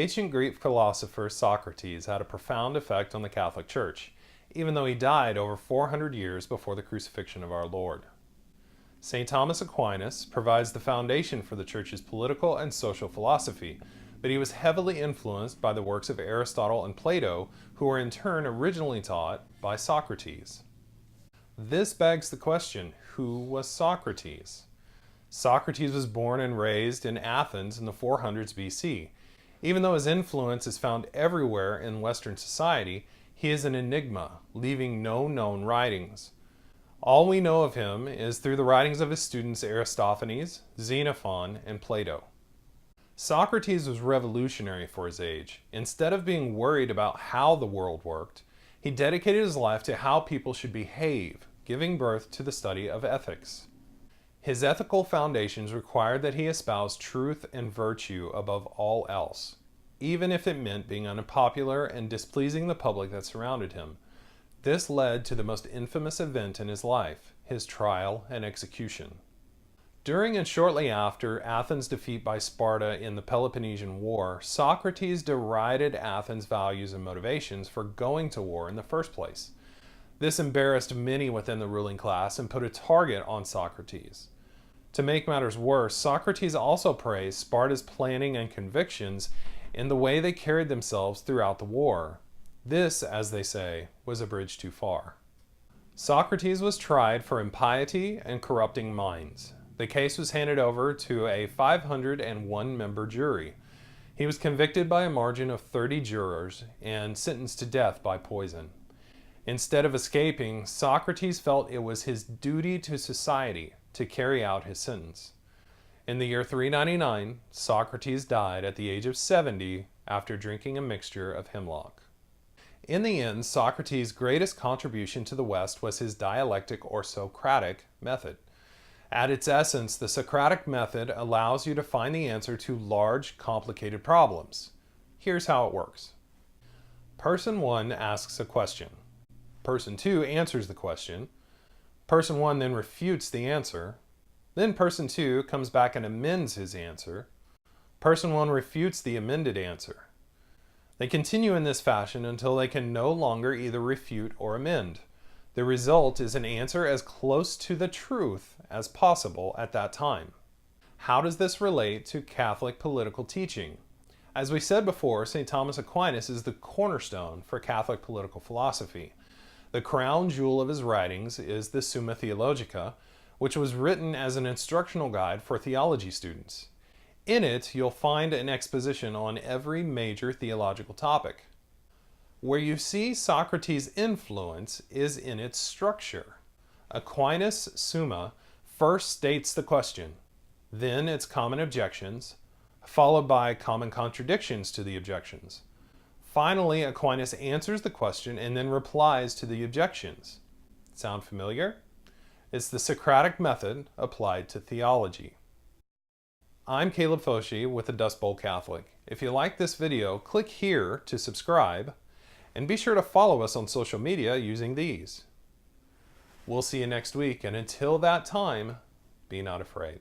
ancient Greek philosopher Socrates had a profound effect on the Catholic Church, even though he died over 400 years before the crucifixion of our Lord. St Thomas Aquinas provides the foundation for the Church's political and social philosophy, but he was heavily influenced by the works of Aristotle and Plato, who were in turn originally taught by Socrates. This begs the question, who was Socrates? Socrates was born and raised in Athens in the 400s BC. Even though his influence is found everywhere in Western society, he is an enigma, leaving no known writings. All we know of him is through the writings of his students Aristophanes, Xenophon, and Plato. Socrates was revolutionary for his age. Instead of being worried about how the world worked, he dedicated his life to how people should behave, giving birth to the study of ethics. His ethical foundations required that he espouse truth and virtue above all else, even if it meant being unpopular and displeasing the public that surrounded him. This led to the most infamous event in his life, his trial and execution. During and shortly after Athens' defeat by Sparta in the Peloponnesian War, Socrates derided Athens' values and motivations for going to war in the first place. This embarrassed many within the ruling class and put a target on Socrates. To make matters worse, Socrates also praised Sparta's planning and convictions in the way they carried themselves throughout the war. This, as they say, was a bridge too far. Socrates was tried for impiety and corrupting minds. The case was handed over to a 501-member jury. He was convicted by a margin of 30 jurors and sentenced to death by poison. Instead of escaping, Socrates felt it was his duty to society to carry out his sentence. In the year 399, Socrates died at the age of 70 after drinking a mixture of hemlock. In the end, Socrates' greatest contribution to the West was his dialectic or Socratic method. At its essence, the Socratic method allows you to find the answer to large, complicated problems. Here's how it works. Person 1 asks a question. Person 2 answers the question. Person 1 then refutes the answer. Then person 2 comes back and amends his answer. Person 1 refutes the amended answer. They continue in this fashion until they can no longer either refute or amend. The result is an answer as close to the truth as possible at that time. How does this relate to Catholic political teaching? As we said before, St. Thomas Aquinas is the cornerstone for Catholic political philosophy. The crown jewel of his writings is the Summa Theologica, which was written as an instructional guide for theology students. In it, you'll find an exposition on every major theological topic. Where you see Socrates' influence is in its structure. Aquinas' Summa first states the question, then its common objections, followed by common contradictions to the objections. Finally, Aquinas answers the question and then replies to the objections. Sound familiar? It's the Socratic Method applied to theology. I'm Caleb Foshee with the Dust Bowl Catholic. If you like this video, click here to subscribe, and be sure to follow us on social media using these. We'll see you next week, and until that time, be not afraid.